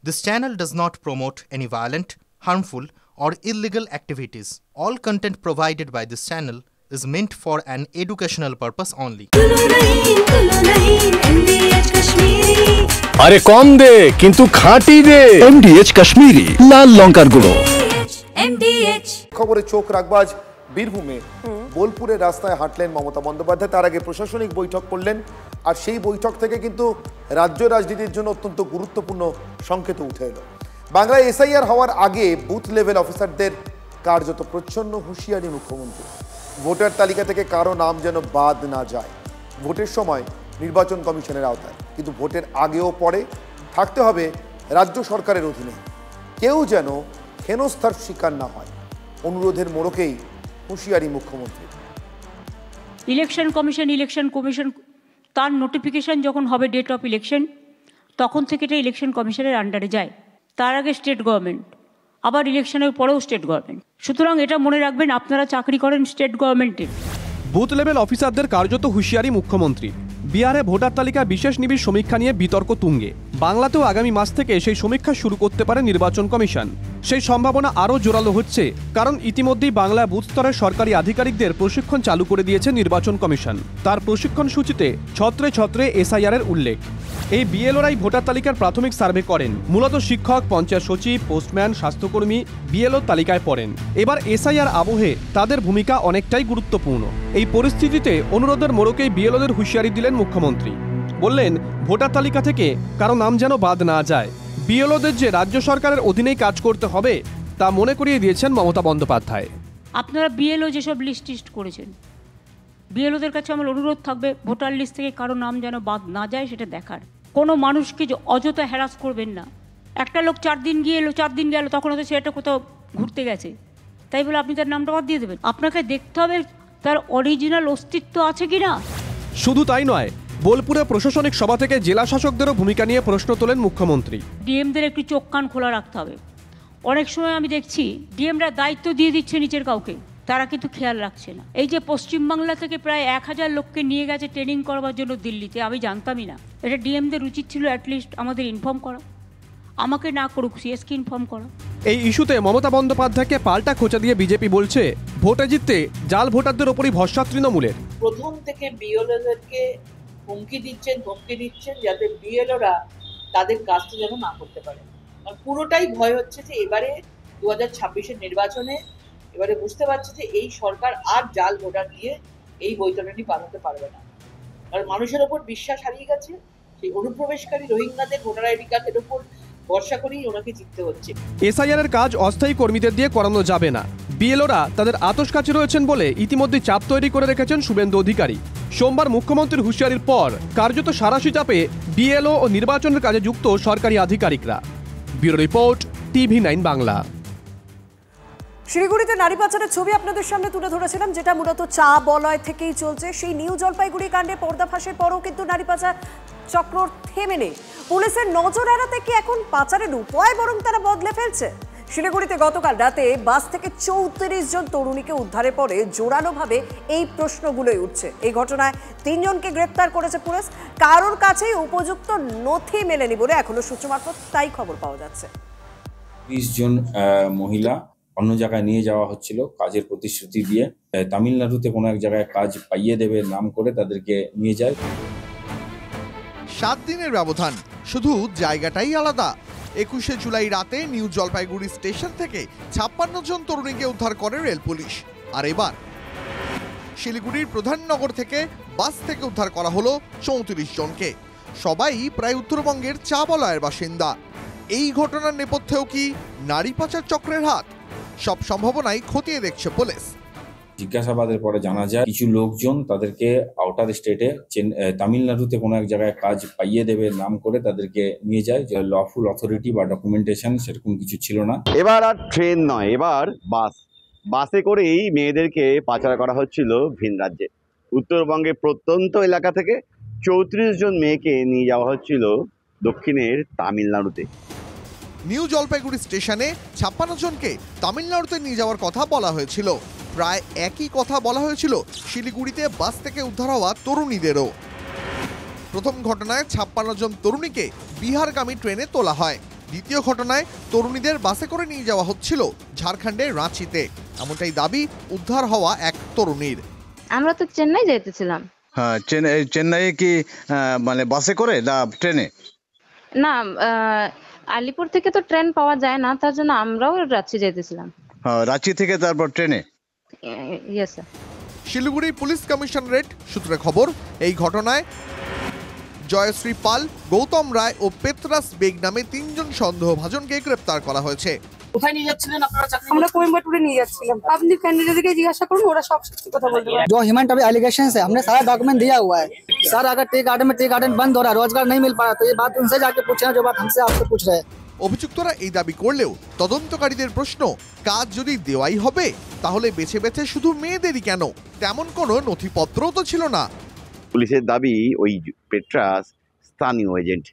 This channel does not promote any violent, harmful, or illegal activities. All content provided by this channel is meant for an educational purpose only. আরে কম দে কিন্তু খাঁটি দে MDH Kashmiri লাল লঙ্কার গুঁড়ো। খবরে চোখ রাখবাজ বীরভূমে বোলপুরের রাস্তায় হাঁটলেন মমতা বন্দ্যোপাধ্যায়। তার আগে প্রশাসনিক বৈঠক করলেন, আর সেই বৈঠক থেকে কিন্তু রাজ্য রাজনীতির জন্য অত্যন্ত গুরুত্বপূর্ণ সংকেত উঠে এলো। বাংলায় SIR হওয়ার আগে বুথ লেভেল অফিসারদের কার্যত প্রচ্ছন্ন হুঁশিয়ারি মুখ্যমন্ত্রী। ভোটার তালিকা থেকে কারো নাম যেন বাদ না যায়। ভোটের সময় নির্বাচন কমিশনের আওতায়, কিন্তু ভোটের আগেও পরে থাকতে হবে রাজ্য সরকারের অধীনে। কেউ যেন হেনস্থার শিকার না হয়, অনুরোধের মোড়কেই হুঁশিয়ারি মুখ্যমন্ত্রী। ইলেকশন কমিশন তার নোটিফিকেশন যখন হবে ডেট অফ ইলেকশন, তখন থেকে এটা ইলেকশন কমিশনের আন্ডারে যায়। তার আগে স্টেট গভর্নমেন্ট, আবার ইলেকশনের পরেও স্টেট গভর্নমেন্ট। সুতরাং এটা মনে রাখবেন, আপনারা চাকরি করেন স্টেট গভর্নমেন্টের। বুথ লেভেল অফিসারদের কার্যত হুঁশিয়ারি মুখ্যমন্ত্রী। বিহারে ভোটার তালিকা বিশেষ নিবিড় সমীক্ষা নিয়ে বিতর্ক তুঙ্গে। বাংলাতেও আগামী মাস থেকে সেই সমীক্ষা শুরু করতে পারে নির্বাচন কমিশন। সেই সম্ভাবনা আরও জোরালো হচ্ছে, কারণ ইতিমধ্যেই বাংলা বুথ স্তরের সরকারি আধিকারিকদের প্রশিক্ষণ চালু করে দিয়েছে নির্বাচন কমিশন। তার প্রশিক্ষণ সূচিতে ছত্রে ছত্রে SIR এর উল্লেখ। এই BLOরাই ভোটার তালিকার প্রাথমিক সার্ভে করেন। মূলত শিক্ষক, পঞ্চায়েত সচিব, পোস্টম্যান, স্বাস্থ্যকর্মী BLO তালিকায় পড়েন। এবার SIR আবহে তাদের ভূমিকা অনেকটাই গুরুত্বপূর্ণ। এই পরিস্থিতিতে অনুরোধের মোড়কেই BLOদের হুঁশিয়ারি দিলেন মুখ্যমন্ত্রী। বললেন, ভোটার তালিকা থেকে কারো নাম যেন বাদ না যায়। BLOদের যে রাজ্য সরকারের অধীনেই কাজ করতে হবে, তা মনে করিয়ে দিয়েছেন মমতা বন্দ্যোপাধ্যায়। আপনারা BLO যেসব লিস্ট করেছেন, BLOদের কাছে আমার অনুরোধ থাকবে, ভোটার লিস্ট থেকে কারো নাম যেন বাদ না যায় সেটা দেখার। কোনো মানুষকে যে অযথা হ্যারাস করবেন না। একটা লোক 4 দিন গেল, তখন হয়তো সেটা কোথাও ঘুরতে গেছে, তাই বলে আপনি তার নামটা বাদ দিয়ে দেবেন? আপনাকে দেখতে হবে তার অরিজিনাল অস্তিত্ব আছে কিনা। শুধু তাই নয়, বোলপুরে প্রশাসনিক সভা থেকে জেলা শাসকদেরও ভূমিকা নিয়ে প্রশ্ন তোলেন মুখ্যমন্ত্রী। ডিএমদের একটু চোখ কান খোলা রাখতে হবে। অনেক সময় আমি দেখছি ডিএমরা দায়িত্ব দিয়ে দিচ্ছে নিচের কাউকে, তারা কিন্তু খেয়াল রাখছে না। এই যে পশ্চিমবাংলা থেকে প্রায় 1000 লোককে নিয়ে গেছে ট্রেনিং করবার জন্য দিল্লিতে, আমি জানতামই না। এটা ডিএমদের উচিত ছিল অ্যাটলিস্ট আমাদের ইনফর্ম করা, আমাকে না করুক সিএসকে ইনফর্ম করা। এই ইস্যুতে মমতা বন্দ্যোপাধ্যায়কে পাল্টা খোঁচা দিয়ে বিজেপি বলছে, ভোটে জিততে জাল ভোটারদের ওপরই ভরসা তৃণমূলের। প্রথম থেকে BLOদেরকে ধমকি দিচ্ছেন যাতে BLOরা তাদের কাজটা যেন না করতে পারে। পুরোটাই ভয় হচ্ছে যে এবারে 2026-এর নির্বাচনে এবারে বুঝতে পারছে যে এই সরকার আর জাল ভোটার দিয়ে এই বৈতরণী পার হতে পারবে না। কারণ মানুষের ওপর বিশ্বাস হারিয়ে গেছে। সেই অনুপ্রবেশকারী রোহিঙ্গাদের ভোটার আইডি কার্ডের ওপর ভরসা করেই ওনাকে জিততে হচ্ছে। SIR এর কাজ অস্থায়ী কর্মীদের দিয়ে করানো যাবে না। BLOরা তাদের আতশ কাছে রয়েছেন বলে ইতিমধ্যে চাপ তৈরি করে রেখেছেন শুভেন্দু অধিকারী। সোমবার মুখ্যমন্ত্রীর হুঁশিয়ারির পর কার্যত সারাশি চাপে BLO ও নির্বাচনের কাজে যুক্ত সরকারি আধিকারিকরা। Bureau report, TV9 Bangla. শিলিগুড়িতে নারী পাচারের ছবি আপনাদের সামনে তুলে ধরেছিলাম, যেটা মূলত চা বলয় থেকেই চলছে। সেই নিউ জলপাইগুড়ি কাণ্ডে পর্দাফাঁসের পরও কিন্তু নারী পাচার চক্র থেমে নেই। পুলিশের নজর এড়াতে কি এখন পাচারের উপায় বরং তারা বদলে ফেলছে? শিলিগুড়িতে গতকাল রাতে বাস থেকে 34 জন তরুণীকে উদ্ধারের পরে জোরালোভাবে এই প্রশ্নগুলোই উঠছে। এই ঘটনায় 3 জনকে গ্রেপ্তার করেছে পুলিশ। কারোর কাছেই উপযুক্ত নথি মেলেনি বলে এখনো সূত্র মারফত তাই খবর পাওয়া যাচ্ছে। 20 জন মহিলা অন্য জায়গায় নিয়ে যাওয়া হচ্ছিল কাজের প্রতিশ্রুতি দিয়ে। তামিলনাড়ুতে কোনো এক জায়গায় কাজ পাইয়ে দেবে নাম করে তাদেরকে নিয়ে যায়। 7 দিনের ব্যবধান, শুধু জায়গাটাই আলাদা। 21শে জুলাই রাতে নিউ জলপাইগুড়ি স্টেশন থেকে 56 জন তরুণীকে উদ্ধার করে রেল পুলিশ। আর এবার শিলিগুড়ির প্রধাননগর থেকে বাস থেকে উদ্ধার করা হলো 34 জনকে। সবাই প্রায় উত্তরবঙ্গের চা বলয়ের বাসিন্দা। এই ঘটনার নেপথ্যেও কি নারী পাচার চক্রের হাত? সব সম্ভাবনাই খতিয়ে দেখছে পুলিশ। জিজ্ঞাসাবাদের পরে জানা যায় কিছু লোকজন তাদেরকে আউটার স্টেটে তামিলনাড়ুতে কোনো এক জায়গায় কাজ পাইয়ে দেবে নাম করে তাদেরকে নিয়ে যায়। লফুল অথরিটি বা ডকুমেন্টেশন সেরকম কিছু ছিল না। এবার আর ট্রেন নয়, এবার বাসে করেই মেয়েদেরকে পাচার করা হচ্ছিল ভিন রাজ্যে। উত্তরবঙ্গের প্রত্যন্ত এলাকা থেকে 34 জন মেয়েকে নিয়ে যাওয়া হচ্ছিল দক্ষিণের তামিলনাড়ুতে। নিউ জলপাইগুড়ি স্টেশনে 56 জনকে তামিলনাড়ুতে নিয়ে যাওয়ার কথা বলা হয়েছিল। প্রায় একই কথা বলা হয়েছিল শিলিগুড়িতে বাস থেকে উদ্ধার হওয়া তরুণীদেরও। প্রথম ঘটনায় 56 জন তরুণীকে বিহারগামী ট্রেনে তোলা হয়। দ্বিতীয় ঘটনায় তরুণীদের বাসে করে নিয়ে যাওয়া হচ্ছিল ঝাড়খণ্ডের রাঁচিতে, এমনটাই দাবি উদ্ধার হওয়া এক তরুণীর। আমরা তো চেন্নাই যেতেছিলাম। হ্যাঁ, চেন্নাইয়ে কি মানে বাসে করে না ট্রেনে? না, আলিপুর থেকে তো ট্রেন পাওয়া যায় না, তার জন্য আমরাও রাঁচি যেতেছিলাম। হ্যাঁ, রাঁচি থেকে তারপর ট্রেনে। Yes sir. Siliguri police commissionerate সূত্রে খবর, এই ঘটনায় জয়শ্রী পাল, গৌতম রায় ও পেত্রাস বেগ নামে 3 জন সন্দেহভাজনকে গ্রেপ্তার করা হয়েছে। কোথায় নিয়ে যাচ্ছিলেন আপনারা? আমরা कोयम्बटूर নিয়ে যাচ্ছিলাম। আপনি कैंडिडेटকে জিজ্ঞাসা করুন, ওরা সব সত্যি কথা বলতে পারে। जो ह्यूमन अभी एलिगेशंस है, हमने सारा डॉक्यूमेंट दिया हुआ है सर। अगर टी गार्डन में टी गार्डन बंद हो रहा है, रोजगार नहीं मिल पा रहा, तो ये बात उनसे जाके पूछना जो बात हमसे आपसे पूछ रहे हैं। অভিযুক্তরা এই দাবি করলেও তদন্তকারীদের প্রশ্ন, কাজ যদি দেওয়াই হবে তাহলে বেছে বেছে শুধু মেয়েদেরই কেন? তেমন কোনো নথিপত্র তো ছিল না। পুলিশের দাবি ওই পেট্রাস স্থানীয় এজেন্ট।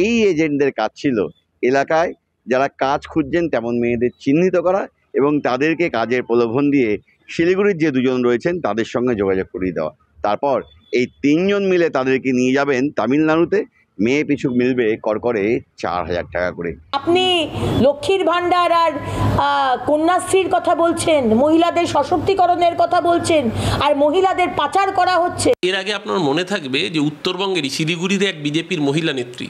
এই এজেন্টদের কাজ ছিল এলাকায় যারা কাজ খুঁজছেন তেমন মেয়েদের চিহ্নিত করা এবং তাদেরকে কাজের প্রলোভন দিয়ে শিলিগুড়ির যে 2 জন রয়েছেন তাদের সঙ্গে যোগাযোগ করিয়ে দেওয়া। তারপর এই 3 জন মিলে তাদেরকে নিয়ে যাবেন তামিলনাড়ুতে। মেয়ে পিছু মিলবে করকরে 4000 টাকা করে। আপনি লক্ষ্মীর ভান্ডার আর কন্যাশ্রীর কথা বলছেন, মহিলাদের সশক্তিকরণের কথা বলছেন, আর মহিলাদের পাচার করা হচ্ছে। এর আগে আপনার মনে থাকবে যে উত্তরবঙ্গের শিলিগুড়িতে এক বিজেপির মহিলা নেত্রী,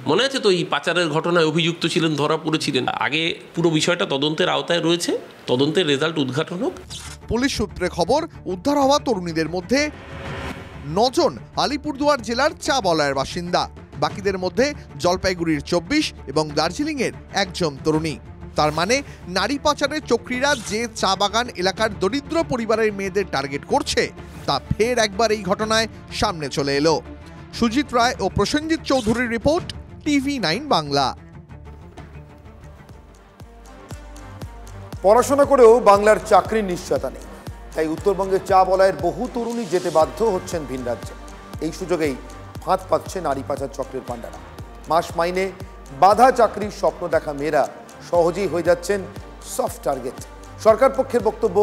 মনে আছে তো, এই পাচারের ঘটনায় অভিযুক্ত ছিলেন, ধরা পড়েছিলেন। আগে পুরো বিষয়টা তদন্তের আওতায় রয়েছে, তদন্তের রেজাল্ট উদ্ঘাটন হোক। পুলিশ সূত্রে খবর, উদ্ধার হওয়া তরুণীদের মধ্যে 9 জন আলিপুরদুয়ার জেলার চা বলয়ের বাসিন্দা, বাকিদের মধ্যে জলপাইগুড়ির 24 এবং দার্জিলিংয়ের 1 জন তরুণী। তার মানে নারী পাচারের চক্রীরা যে চা বাগান এলাকার দরিদ্র পরিবারের মেয়েদের টার্গেট করছে তা ফের একবার এই ঘটনায় সামনে চলে এলো। সুজিত রায় ও প্রসেনজিৎ চৌধুরীর রিপোর্ট, TV9 বাংলা। পড়াশোনা করেও বাংলার চাকরির নিশ্চয়তা নেই, তাই উত্তরবঙ্গের চা বলয়ের বহু তরুণী যেতে বাধ্য হচ্ছেন ভিন রাজ্যে। এই সুযোগেই ফাঁদ পাচ্ছে নারী পাচার চক্রের পাণ্ডারা। মাস মাইনে বাধা চাকরির স্বপ্ন দেখা মেয়েরা সহজেই হয়ে যাচ্ছেন সফট টার্গেট। সরকার পক্ষের বক্তব্য,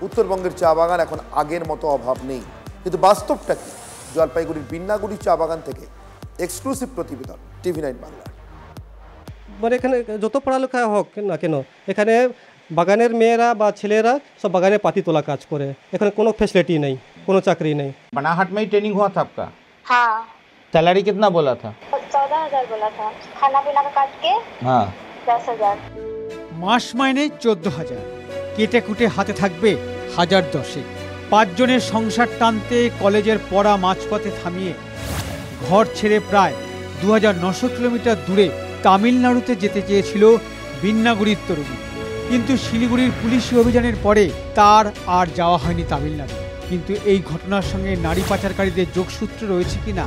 উত্তরবঙ্গের চা বাগান এখন আগের মতো অভাব নেই, কিন্তু বাস্তবটা কি? জলপাইগুড়ির বিন্নাগুড়ি চা বাগান থেকে এক্সক্লুসিভ প্রতিবেদন, TV9 বাংলা। মানে এখানে যত পড়ালেখা হোক না কেন, এখানে বাগানের মেয়েরা বা ছেলেরা সব বাগানে पाती तोला কাজ করে। এখানে কোনো ফ্যাসিলিটি নেই, কোনো চাকরি নেই। बनाहट में ही ट्रेनिंग हुआ था आपका? हाँ। सैलरी कितना बोला था? 14,000 बोला था, खाना पीना का काट के। हाँ। 10,000। মাস মাইনে 14,000, কেটে কুটে হাতে থাকবে 1010। 5 জনের সংসার টানতে কলেজের পড়া মাঝপথে থামিয়ে ঘর ছেড়ে প্রায় 2900 কিলোমিটার দূরে তামিলনাড়ুতে যেতে চেয়েছিল বিন্নাগুড়ির তরুণী, কিন্তু শিলিগুড়ির পুলিশি অভিযানের পরে তার আর যাওয়া হয়নি তামিলনাড়ু। কিন্তু এই ঘটনার সঙ্গে নারী পাচারকারীদের যোগসূত্র রয়েছে কিনা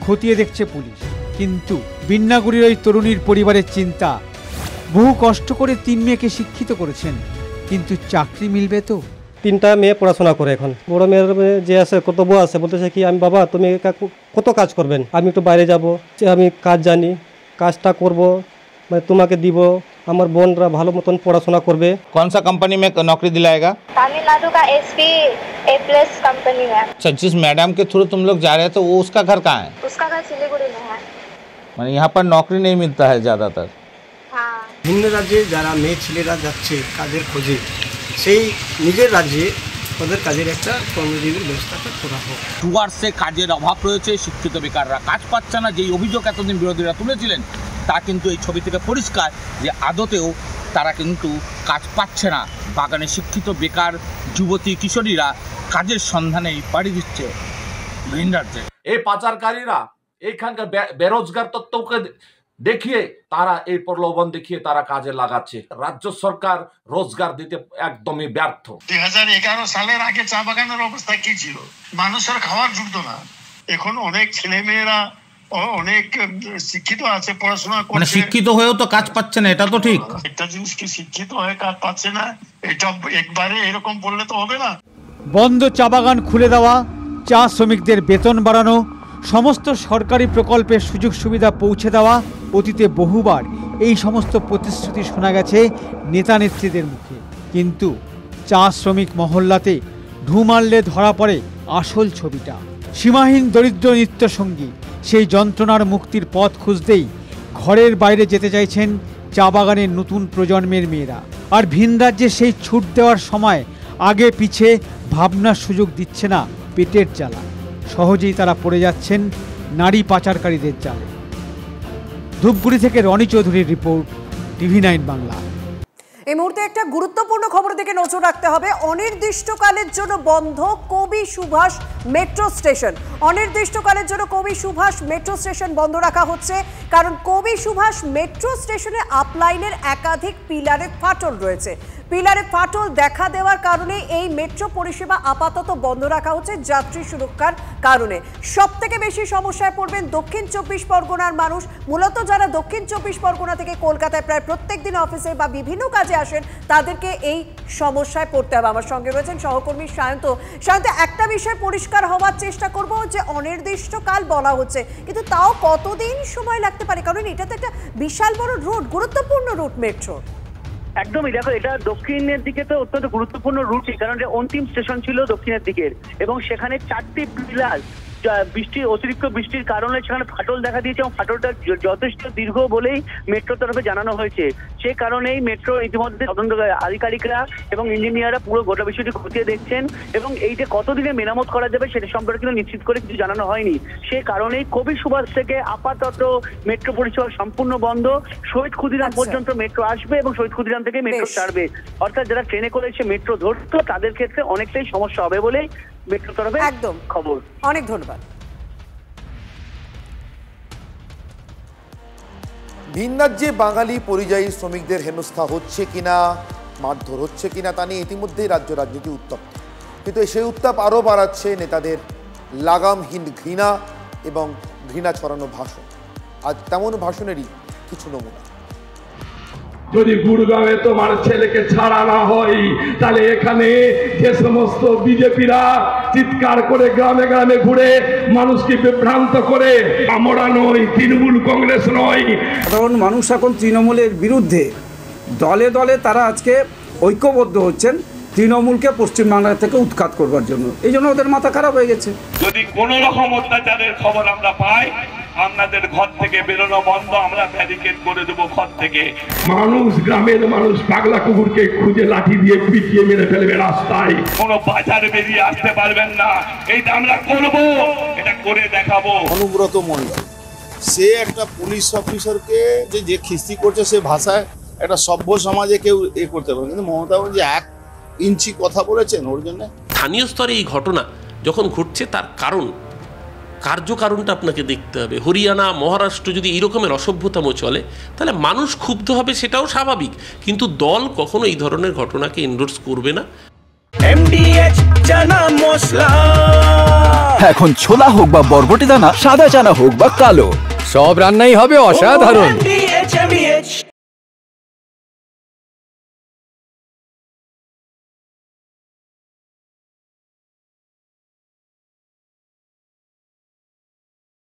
খতিয়ে দেখছে পুলিশ। কিন্তু বিন্নাগুড়ির ওই তরুণীর পরিবারের চিন্তা, বহু কষ্ট করে 3 মেয়েকে শিক্ষিত করেছেন, কিন্তু চাকরি মিলবে তো? 3টা মেয়ে পড়াশোনা করে এখন। বড় মেয়ের যে আছে কর্তব্য আছে, বলতেছে কি আমি বাবা তুমি কত কাজ করবেন, আমি একটু বাইরে যাব, আমি কাজ জানি, কাজটা করব, মানে তোমাকে দিব, আমার বোনরা ভালো মতন পড়াশোনা করবে। कौन सा कंपनी में नौकरी दिलाएगा? तमिलनाडु का SP A+ कंपनी है। अच्छा, जिस मैडम के थ्रू तुम लोग जा रहे थे वो उसका घर कहाँ है? उसका घर सिलीगुड़ी में है। মানে यहाँ पर नौकरी नहीं मिलता है ज़्यादातर। हाँ। ভিন্ন রাজ্যে যারা মেয়ে ছেলেরা যাচ্ছে কাজের খোঁজে, সেই নিজের রাজ্যে ওদের কাজের একটা কর্মজীবীর ব্যবস্থাটা করা হোক। ডুয়ার্সে কাজের অভাব রয়েছে, শিক্ষিত বেকাররা কাজ পাচ্ছে না, যেই অভিযোগ এতদিন বিরোধীরা তুলেছিলেন তা কিন্তু এই ছবি থেকে পরিষ্কার যে আদতেও তারা কিন্তু কাজ পাচ্ছে না। বাগানে শিক্ষিত বেকার যুবতী কিশোরীরা কাজের সন্ধানেই পাড়ি দিচ্ছে ভিন রাজ্যে। এই পাচারকারীরা এইখানকার বেরোজগার তত্ত্বকে দেখিয়ে তারা এই প্রলোভন দেখিয়ে তারা কাজে লাগাচ্ছে। রাজ্য সরকার রোজগার দিতে একদমই ব্যর্থ। 2011 সালের আগে চা বাগানের অবস্থা কি ছিল? মানুষের খাওয়ার জুটতো না। এখন অনেক ছেলে মেয়েরা অনেক শিক্ষিত আছে, পড়াশোনা করছে, মানে শিক্ষিত হয়েও তো কাজ পাচ্ছে না, এটা তো ঠিক। একটা জিনিস কি শিক্ষিত হয়ে কাজ পাচ্ছে না, এটা একবারে এরকম বললে তো হবে না। বন্ধ চা বাগান খুলে দেওয়া, চা শ্রমিকদের বেতন বাড়ানো, সমস্ত সরকারি প্রকল্পের সুযোগ সুবিধা পৌঁছে দেওয়া, অতীতে বহুবার এই সমস্ত প্রতিশ্রুতি শোনা গেছে নেতা নেত্রীদের মুখে। কিন্তু চা শ্রমিক মহল্লাতে ঢু মারলে ধরা পড়ে আসল ছবিটা। সীমাহীন দরিদ্র নিত্যসঙ্গী সেই যন্ত্রণার মুক্তির পথ খুঁজতেই ঘরের বাইরে যেতে চাইছেন চা বাগানের নতুন প্রজন্মের মেয়েরা। আর ভিন রাজ্যে সেই ছুট দেওয়ার সময় আগে পিছে ভাবনার সুযোগ দিচ্ছে না পেটের জ্বালা। সহজেই তারা পড়ে যাচ্ছেন নারী পাচারকারীদের জালে। ধূপগুড়ি থেকে রনি চৌধুরীর রিপোর্ট, TV9 বাংলা। এই মুহূর্তে একটা গুরুত্বপূর্ণ খবরের দিকে নজর রাখতে হবে। অনির্দিষ্টকালের জন্য বন্ধ কবি সুভাষ মেট্রো স্টেশন। অনির্দিষ্টকালের জন্য কবি সুভাষ মেট্রো স্টেশন বন্ধ রাখা হচ্ছে, কারণ কবি সুভাষ মেট্রো স্টেশনে আপলাইনের একাধিক পিলারে ফাটল রয়েছে। পিলারে ফাটল দেখা দেওয়ার কারণে এই মেট্রো পরিষেবা আপাতত বন্ধ রাখা হচ্ছে যাত্রী সুরক্ষার কারণে। সবথেকে বেশি সমস্যায় পড়বেন দক্ষিণ 24 পরগনার মানুষ, মূলত যারা দক্ষিণ 24 পরগনা থেকে কলকাতায় প্রায় প্রত্যেক দিন অফিসে বা বিভিন্ন কাজে আসেন, তাদেরকে এই সমস্যায় পড়তে হবে। আমার সঙ্গে রয়েছেন সহকর্মী সায়ন্ত। সায়ন্ত, একটা বিষয় পরিষ্কার হওয়ার চেষ্টা করব যে অনির্দিষ্টকাল বলা হচ্ছে, কিন্তু তাও কতদিন সময় লাগতে পারে? কারণ এটা তো একটা বিশাল বড় রুট, গুরুত্বপূর্ণ রুট মেট্রো। একদমই, দেখো এটা দক্ষিণের দিকে তো অত্যন্ত গুরুত্বপূর্ণ রুটই, কারণ এটা অন্তিম স্টেশন ছিল দক্ষিণের দিকের, এবং সেখানে 4টি পিলার অতিরিক্ত বৃষ্টির কারণে সেখানে ফাটল দেখা দিয়েছে, এবং ফাটলটা যথেষ্ট দীর্ঘ বলেই মেট্রোর তরফে জানানো হয়েছে। সে কারণেই মেট্রো ইতিমধ্যে তদন্ত আধিকারিকরা এবং ইঞ্জিনিয়াররা পুরো গোটা বিষয়টি খতিয়ে দেখছেন, এবং এই যে কতদিনে মেরামত করা যাবে সেটা সম্পর্কে কিন্তু নিশ্চিত করে কিছু জানানো হয়নি। সে কারণেই কবি সুভাষ থেকে আপাতত মেট্রো পরিষেবা সম্পূর্ণ বন্ধ। শহীদ ক্ষুদিরাম পর্যন্ত মেট্রো আসবে এবং শহীদ ক্ষুদিরাম থেকে মেট্রো ছাড়বে। অর্থাৎ যারা ট্রেনে করে এসে মেট্রো ধরতো তাদের ক্ষেত্রে অনেকটাই সমস্যা হবে বলেই মেট্রো তরফে একদম খবর। অনেক ধন্যবাদ। ভিন রাজ্যে বাঙালি পরিযায়ী শ্রমিকদের হেনস্থা হচ্ছে কিনা, মারধর হচ্ছে কিনা তা নিয়ে ইতিমধ্যেই রাজ্য রাজনীতি উত্তপ্ত, কিন্তু সেই উত্তাপ আরও বাড়াচ্ছে নেতাদের লাগামহীন ঘৃণা এবং ঘৃণা ছড়ানো ভাষণ। আজ তেমন ভাষণেরই কিছু নমুনা। যদি গুরগাঁওয়ে তোমার ছেলেকে ছাড়া না হয়, তাহলে এখানে যে সমস্ত বিজেপিরা চিৎকার করে গ্রামে গ্রামে ঘুরে মানুষকে বিভ্রান্ত করে, আমরা নই, তৃণমূল কংগ্রেস নয়, সাধারণ মানুষ এখন তৃণমূলের বিরুদ্ধে দলে দলে তারা আজকে ঐক্যবদ্ধ হচ্ছেন তৃণমূলকে পশ্চিমবাংলা থেকে উৎখাত করবার জন্য। এই জন্য ওদের মাথা খারাপ হয়ে গেছে। যদি কোনো রকম অত্যাচারের খবর আমরা পাই, আপনাদের ঘর থেকে বেরোনো বন্ধ, আমরা ব্যারিকেড করে দেবো ঘর থেকে। মানুষ, গ্রামের মানুষ পাগলা কুকুরকে খুঁজে লাঠি দিয়ে পিটিয়ে মেরে ফেলবে রাস্তায়, কোনো বাজারে বেরিয়ে আসতে পারবেন না। এইটা আমরা করবো, এটা করে দেখাবো। অনুব্রত মণ্ডল সে একটা পুলিশ অফিসারকে যে খিস্তি করছে, সে ভাষায় একটা সভ্য সমাজে কেউ এ করতে পারে, কিন্তু মমতা যে 1 ইঞ্চি কথা বলেছেন ওর জন্য। স্থানীয় স্তরে এই ঘটনা যখন ঘটছে তার কার্যকারণটা আপনাকে দেখতে হবে। হরিয়ানা, মহারাষ্ট্র যদি এই রকমের অসভ্যতাম চলে তাহলে মানুষ ক্ষুব্ধ হবে, সেটাও স্বাভাবিক, কিন্তু দল কখনো এই ধরনের ঘটনাকে এন্ডোর্স করবে না। MDH চানা মশলা, এখন ছোলা হোক বা বরবটি দানা, সাদা চানা হোক বা কালো, সব রান্নাই হবে অসাধারণ।